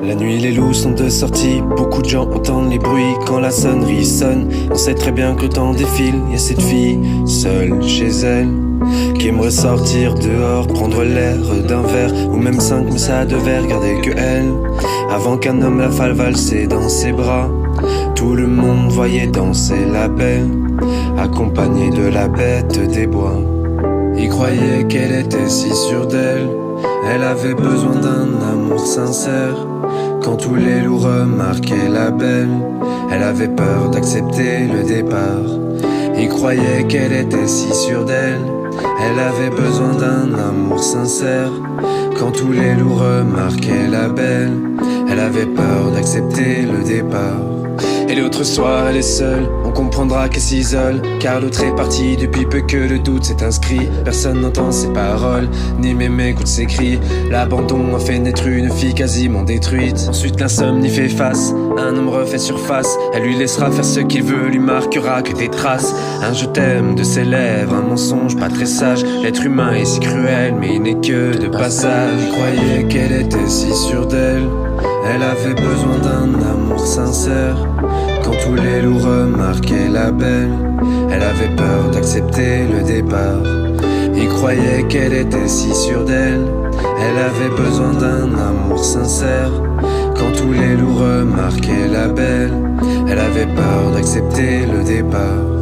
La nuit les loups sont de sortie, beaucoup de gens entendent les bruits quand la sonnerie sonne. On sait très bien que le temps défile, y a cette fille seule chez elle qui aimerait sortir dehors, prendre l'air d'un verre ou même 5, mais ça devait regarder que elle. Avant qu'un homme la fasse valser dans ses bras, tout le monde voyait danser la belle, accompagnée de la bête des bois. Il croyait qu'elle était si sûre d'elle, elle avait besoin d'un amour sincère. Quand tous les loups remarquaient la belle, elle avait peur d'accepter le départ. Il croyait qu'elle était si sûre d'elle, elle avait besoin d'un amour sincère. Quand tous les loups remarquaient la belle, elle avait peur d'accepter le départ. Et l'autre soir elle est seule, on comprendra qu'elle s'isole, car l'autre est parti depuis peu que le doute s'est inscrit. Personne n'entend ses paroles, ni même écoute ses cris. L'abandon a fait naître une fille quasiment détruite. Ensuite l'insomnie fait face, un homme refait surface. Elle lui laissera faire ce qu'il veut, lui marquera que des traces. Un je t'aime de ses lèvres, un mensonge pas très sage. L'être humain est si cruel, mais il n'est que de passage. Il croyait qu'elle était si sûre d'elle, elle avait besoin d'un amour sincère. Quand tous les loups remarquaient la belle, elle avait peur d'accepter le départ. Il croyait qu'elle était si sûre d'elle, elle avait besoin d'un amour sincère. Quand tous les loups remarquaient la belle, elle avait peur d'accepter le départ.